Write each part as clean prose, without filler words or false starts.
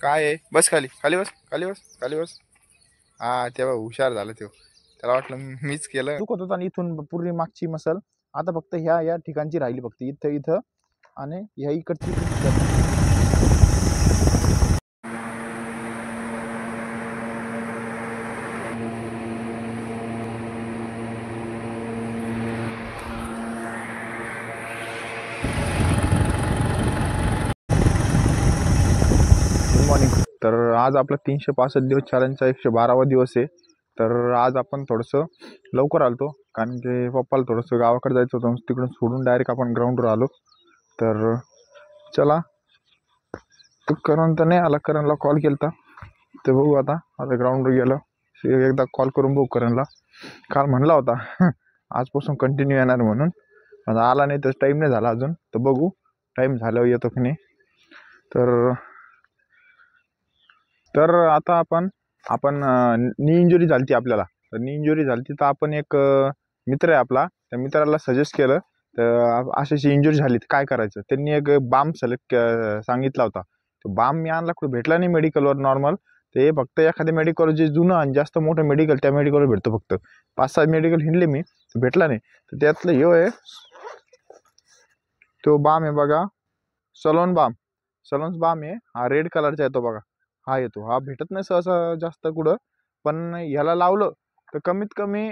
काय आहे? बस खाली, खाली बस, खाली बस, खाली बस. हा तेव्हा हुशार झाला तो. त्याला वाटलं मीच केलं. दुखत होता आणि इथून पूर्ण मागची मसल आता फक्त ह्या या ठिकाणची राहिली, फक्त इथं इथं आणि ह्या इकडची. Good morning. तर आज आपला 365 दिवस चॅलेंजचा 112वा दिवस आहे. तर आज आपण थोडंसं लवकर आलतो कारण की पप्पाला थोडंसं गावाकडे जायचं होतं, तिकडून सोडून डायरेक्ट आपण ग्राउंडवर आलो. तर चला, तो करण तर नाही आला, करणला कॉल केला तर बघू आता ग्राउंडवर गेलो एकदा कॉल करून बघू करणला. काल म्हणला होता आजपासून कंटिन्यू येणार म्हणून, आता आला नाही तर टाईम नाही झाला अजून, तर बघू टाईम झाल्यावर येतो की नाही. तर तर आता आपण नी इंजुरी झाली आपल्याला, तर नी इंजुरी झाली तर आपण एक मित्र आहे आपला, त्या मित्राला सजेस्ट केलं. तर अशी इंजुरी झाली तर काय करायचं, त्यांनी एक बाम सिलेक्ट सांगितला होता. तो बाम मी आणला, कुठे भेटला नाही मेडिकलवर नॉर्मल. ते फक्त एखाद्या मेडिकल जे जुनं आणि जास्त मोठं मेडिकल त्या मेडिकलवर भेटतो. फक्त 5-6 मेडिकल हिंडले मी, भेटला नाही. तर त्यातलं ह्यो आहे, तो बाम आहे बघा, सलोन बाम आहे. हा रेड कलरचा येतो बघा, हा येतो. हा भेटत नाही सहसा जास्त कुठं, पण ह्याला लावलं तर कमीत कमी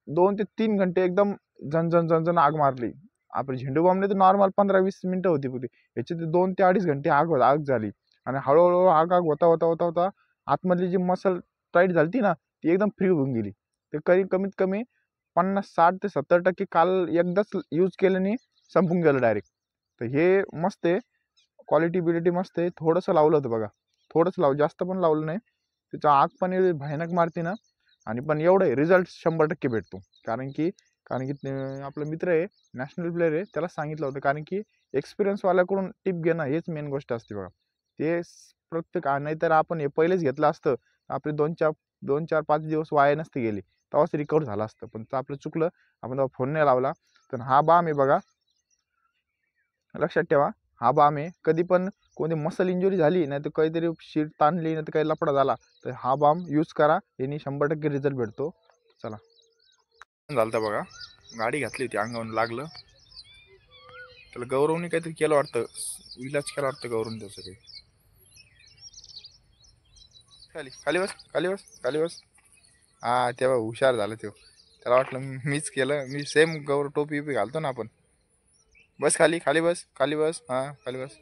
2 ते 3 घंटे एकदम झणझण झणझण आग मारली. आपण झेंडू बामने तर नॉर्मल 15-20 मिनिटं होती पुढे, याची ते 2 ते 2.5 घंटे आग झाली. आणि हळूहळू आग होता होता होता होता आतमधली जी मसल टाईट झाली ना, ती एकदम फ्री होऊन गेली. ते कमीत कमी 50-60 ते 70% काल एकदाच यूज केल्याने संपून गेलं डायरेक्ट. तर हे मस्त आहे, क्वालिटी बिलिटी मस्त आहे. थोडंसं लावलं होतं बघा, थोडंसं लावलं, जास्त पण लावलं नाही. त्याचं आग पण एवढी भयानक मारते ना, आणि पण एवढं आहे रिझल्ट 100% भेटतो. कारण की आपला मित्र आहे, नॅशनल प्लेअर आहे, त्याला सांगितलं होतं. कारण की एक्सपिरियन्सवाल्याकडून टिप घेणं हेच मेन गोष्ट असते बघा. ते प्रत्येक नाहीतर आपण हे पहिलेच घेतलं असतं, आपले 2-4-5 दिवस वाया नसते गेले, तेव्हाच रिकवर झालं असतं. पण आपलं चुकलं, आपण तेव्हा फोन नाही लावला. तर हा बाम आहे बघा, लक्षात ठेवा. हा बाम आहे, कधी पण कोणती मसल इंजुरी झाली नाही तर काहीतरी शीट ताणली नाही तर काही लफडा झाला, तर हा बाम यूज करा, यांनी 100% रिझल्ट भेटतो. चला, झालं बघा, गाडी घातली होती, अंगावर लागलं. त्याला गौरवने काहीतरी केलं वाटतं, इलाज केला वाटतं गौरवने त्याचं काही. खाली, खाली बस, खाली बस, खाली बस. हा तेव्हा हुशार झाला तो. त्याला वाटलं मीच केलं, मी सेम गौरव टोपी बिपी घालतो ना आपण. बस खाली, खाली बस, खाली बस, हा खाली बस.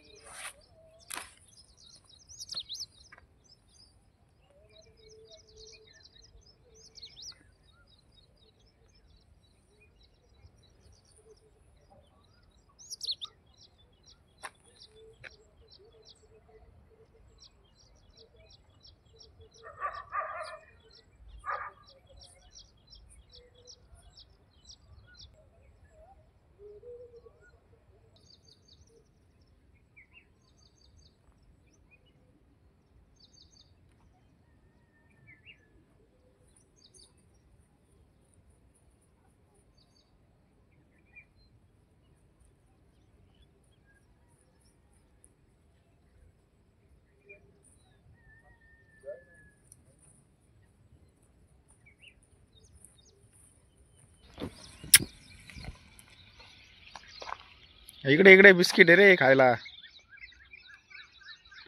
इकडे इकडे बिस्किट आहे रे खायला,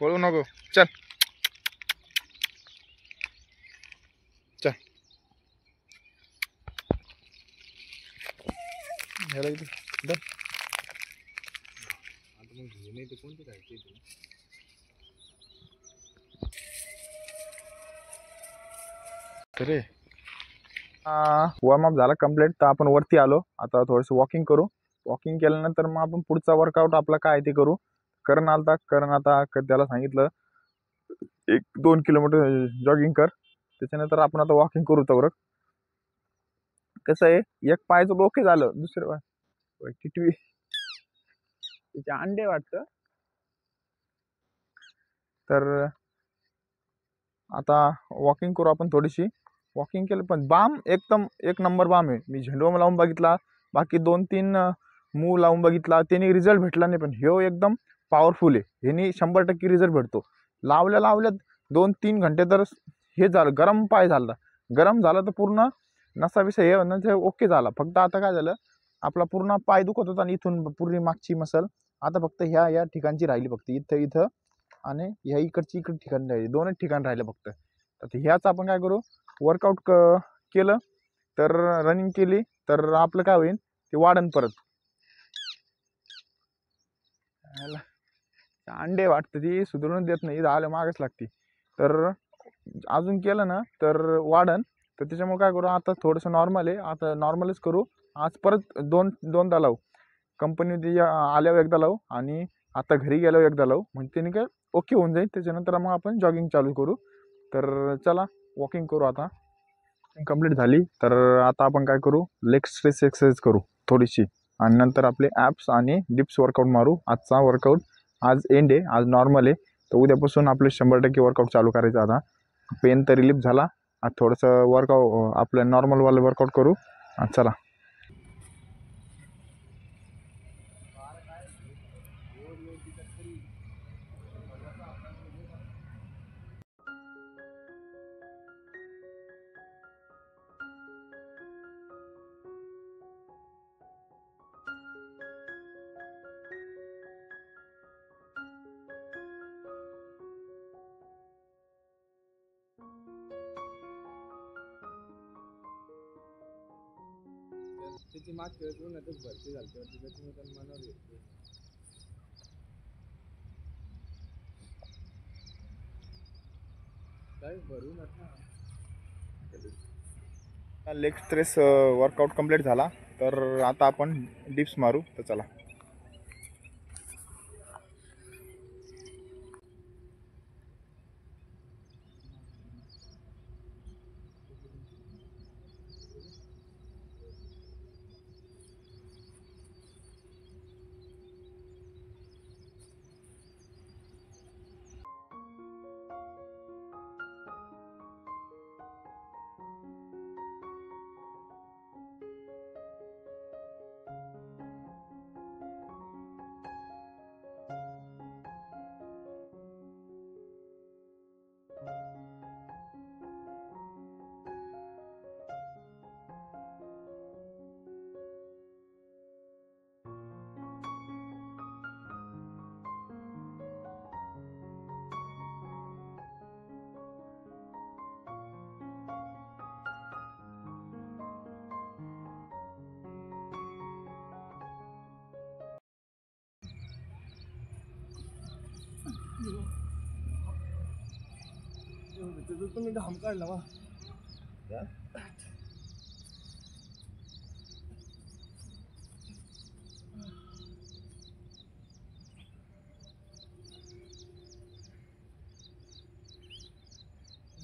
पळू नको. चल चल, ह्याला इथे धर. रे वॉर्मअप झाला कंप्लीट, तर आपण वरती आलो. आता थोडंसं वॉकिंग करू. वॉकिंग केल्यानंतर मग आपण पुढचा वर्कआउट आपला काय ते करू. करण आता त्याला सांगितलं 1-2 किलोमीटर जॉगिंग कर, त्याच्यानंतर आपण आता वॉकिंग करू. तर कसं आहे, एक पायचं ओके झालं, दुसरं किटवी त्याचे अंडे वाटतं. तर आता वॉकिंग करू आपण थोडीशी. वॉकिंग केलं, पण बाम एकदम एक नंबर बाम आहे. मी झेंडू लावून बघितला, बाकी 2-3 मूव लावून बघितला, त्याने रिझल्ट भेटला नाही. पण ह्यो एकदम पॉवरफुल आहे, ह्यानी 100% रिझल्ट भेटतो. लावल्यात 2-3 घंटे तर हे झालं, गरम पाय झाला. गरम झाला तर पूर्ण नसा विषय हे होणं ते ओके झाला. फक्त आता काय झालं, आपला पूर्ण पाय दुखत होता आणि इथून पूर्ण मागची मसल आता फक्त ह्या ठिकाणची राहिली, फक्त इथं आणि ह्या इकडची ठिकाण राहिली, 2च ठिकाण राहिले फक्त. तर ह्याच आपण काय करू, वर्कआउट केलं तर रनिंग केली तर आपलं काय होईल, ते वाढन परत. अंडे वाटतं ती सुधारून देत नाही, आलं मागच लागते. तर अजून केलं ना तर वाढन. तर त्याच्यामुळे काय करू, आता थोडंसं नॉर्मल आहे, आता नॉर्मलच करू. आज परत दोनदा लावू, कंपनी आल्यावर एकदा लावू आणि आता घरी गेल्यावर एकदा लावू, म्हणजे त्याने काय ओके होऊन जाईल. त्याच्यानंतर मग आपण जॉगिंग चालू करू. तर चला वॉकिंग करू. आता कंप्लीट झाली तर आता आपण काय करू, लेग स्ट्रेच एक्सरसाइज करू थोडीशी आणि नंतर आपले ॲप्स आणि डिप्स वर्कआउट मारू. आजचा वर्कआउट आज एंड आहे, आज नॉर्मल आहे. तर उद्यापासून आपले 100% वर्कआउट चालू करायचं. आता पेन तर रिलीफ झाला, आज थोडंसं वर्कआउट आपलं नॉर्मलवालं वर्कआउट करू. चला. त्याची मागच्या वेळेस उन्हातच भरती झाली होती, त्याच्यामुळे त्यांनी मनावर घेतली. काय भरू नका. लेग स्ट्रेस वर्कआउट कंप्लीट झाला. तर आता आपण डिप्स मारू. तर चला. तुम्ही घाम काढला वा.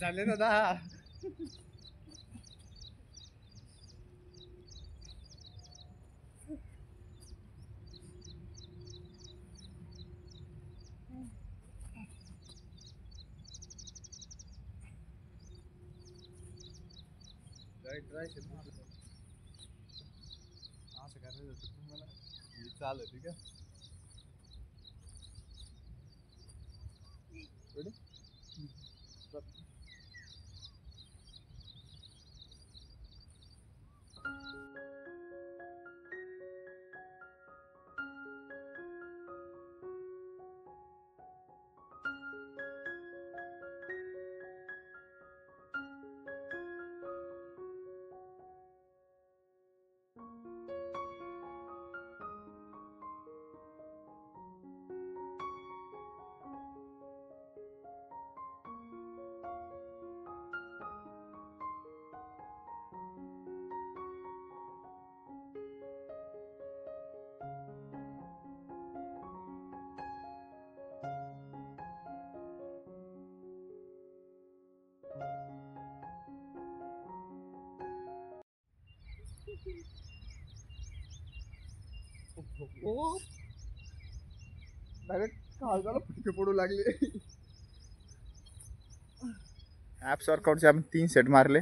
झाले ना 10. ट्राय असं करायचं होतं तुम्हाला, चालू ठीक आहे. डायरेक्ट काळजाला फटके पडू लागले. ॲप्स वर्कआउटचे आपण 3 सेट मारले.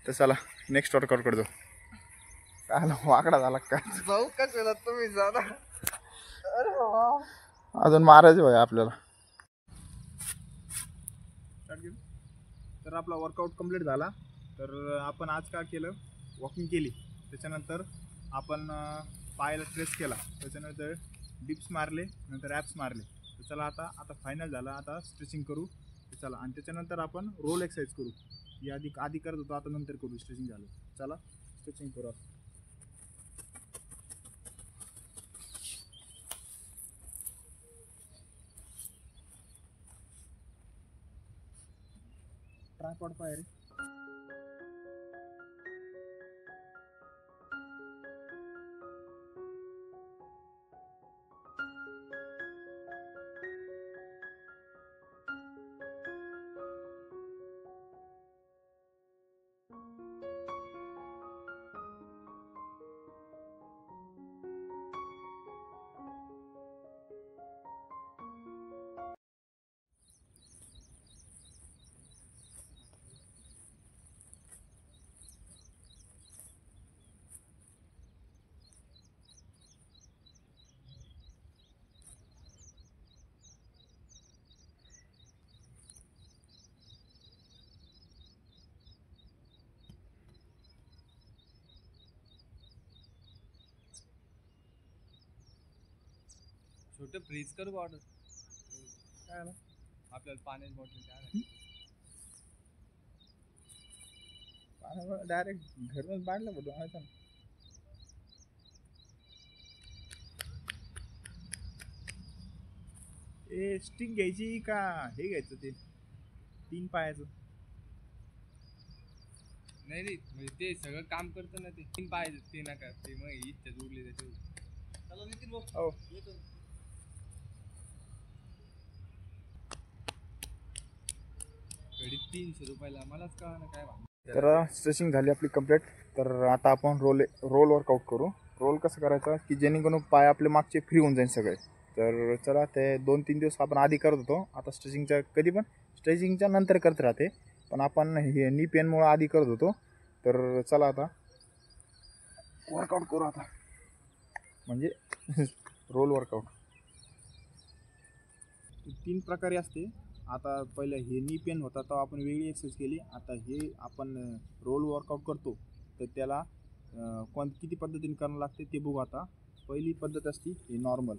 तर चला नेक्स्ट वर्कआउट करतो. काय वाकडा झाला काय जाऊ कशाला तुम्ही जाणार. अरे अजून मारायचं भाई आपल्याला. स्टार्ट केलं. तर आपला वर्कआउट कंप्लीट झाला. तर आपण आज काय केलं, वॉकिंग केली, त्याच्यानंतर आपण पायाला स्ट्रेच केला, त्याच्यानंतर डिप्स मारले, नंतर ॲप्स मारले. तर चला आता फायनल झालं, आता स्ट्रेचिंग करू. तर चला, आणि त्याच्यानंतर आपण रोल एक्सरसाइज करू. ही आधी करत होतो, आता नंतर करू. स्ट्रेचिंग झालं, चला स्ट्रेचिंग करू आता. ट्रायपॉड पाय रे. छोटं फ्रीज करू ऑर्डर. काय आलं आपल्याला पाण्याची बॉटल काय पाण्यावर डायरेक्ट घरूनच बांधलं पडतो ना. ए स्टिक घ्यायची का हे घ्यायचं, ते 3 पायाचं. नाही रे, म्हणजे ते सगळं काम करतं ना, ते 3 पाहिजे ते नका, ते मग इच्छा जोडली त्याच्यावर. चला नितीन भाऊ, हो, येतो. घडी 300 रुपयाला, मलाच कळलं काय भाव. तर स्ट्रेचिंग झाली आपली कंप्लीट. तर आता आपण रोल वर्कआउट करू. रोल कसं करायचं की जेणेकरून पाय आपले मागचे फ्री होऊन जाईल सगळे. तर चला, ते 2-3 दिवस आपण आधी करत होतो, आता स्ट्रेचिंगच्या कधी पण स्ट्रेचिंगच्या नंतर करत राहते, पण आपण हे नी पेनमुळं आधी करत होतो. तर चला आता वर्कआउट करू आता, म्हणजे रोल वर्कआउट 3 प्रकारे असते. आता पहिलं हे नी पेन होता तेव्हा आपण वेगळी एक्सरसाइज केली. आता हे आपण रोल वर्कआउट करतो, तर त्याला किती पद्धतीने करावं लागते ते बघू. आता पहिली पद्धत असते हे नॉर्मल,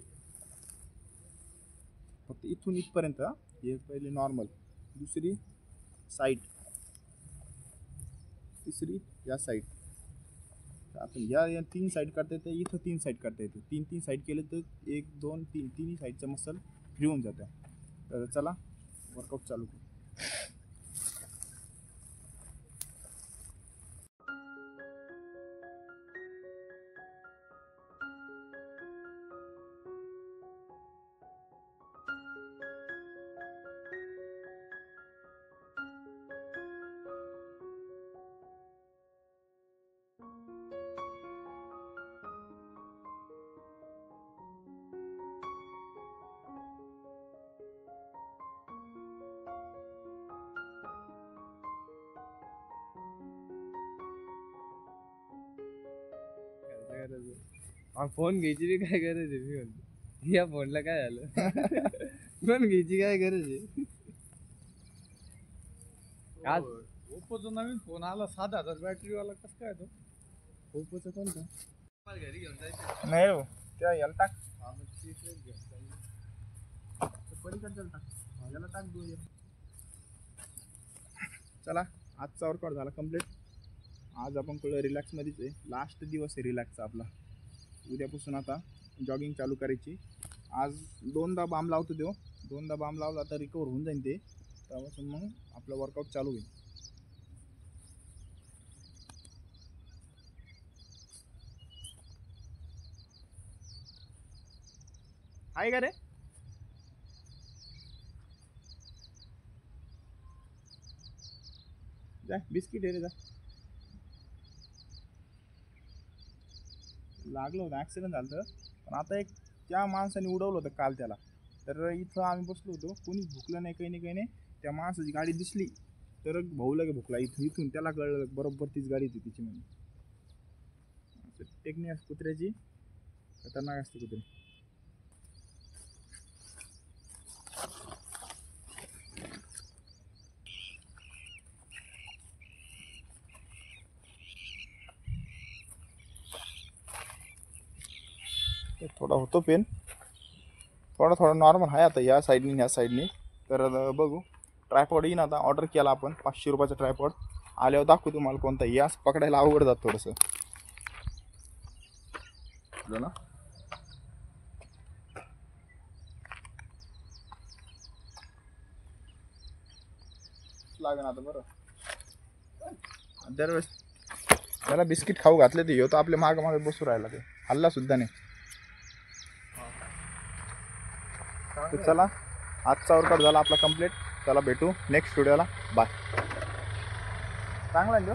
फक्त इथून इथपर्यंत. हे पहिले नॉर्मल, दुसरी साईड, तिसरी या साईड. आपण या 3 साईड करता येतं, इथं 3 साईड करता येतं. 3 साईड केले तर 1 2 3 तिन्ही साईडचं मसल फ्री होऊन जातं. तर चला वर्कआउट चालू करू. फोन घ्यायची बी काय गरज आहे, मी म्हणतो या फोनला काय झालं. फोन घ्यायची काय गरज आहे. आज ओप्पोचा नवीन फोन आला 7,000 बॅटरीवाला, कसं काय तो? ओप्पोचं कोणतं? मला घरी घेऊन जायचं. नाही हो, त्या याला टाक, पलीकडच्याला टाक, याला टाक 2. चला, आजचा वर्कआउट झाला कंप्लीट. आज आपण कळलं रिलॅक्समध्येच आहे, लास्ट दिवस आहे रिलॅक्सचा आपला. उद्यापासून आता जॉगिंग चालू करायची. आज 2दा बाम लावतो देऊ, 2दा बाम लावला तर रिकवर होऊन जाईल ते. त्यापासून मग आपलं वर्कआउट चालू होईल. आहे का रे? जा बिस्किट आहे रे, जा. लागलं होतं, ॲक्सिडेंट झालं होतं, पण आता एक त्या माणसाने उडवलं होतं काल त्याला. तर इथं आम्ही बसलो होतो, कोणीच भुकलं नाही, काही नाही. त्या माणसाची गाडी दिसली तर भाऊ लगे भुकला. इथून त्याला कळलं बरोबर तीच गाडी होती तिची म्हणून. टेक्निक असते कुत्र्याची, खतरनाक असते कुत्रे. थोडा होतो पेन, थोडा थोडा नॉर्मल आहे आता या साईडनी ह्या साईडनी. तर बघू ट्रायपॉड येईन आता, ऑर्डर केला आपण 500 रुपयाचा ट्रायपॉड. आल्यावर दाखवू तुम्हाला कोणता. यास पकडायला अवघड जात थोडंसं ना. लागेल आता बरं. दरवेळेस त्याला बिस्किट खाऊ घातले ते तो आपल्या मागं मागे बसू राहिला, ते हल्ला सुद्धा नाही. तर चला आजचा वर्कआउट झाला आपला कंप्लीट. चला भेटू नेक्स्ट व्हिडिओला. बाय. चांगला आहे ना.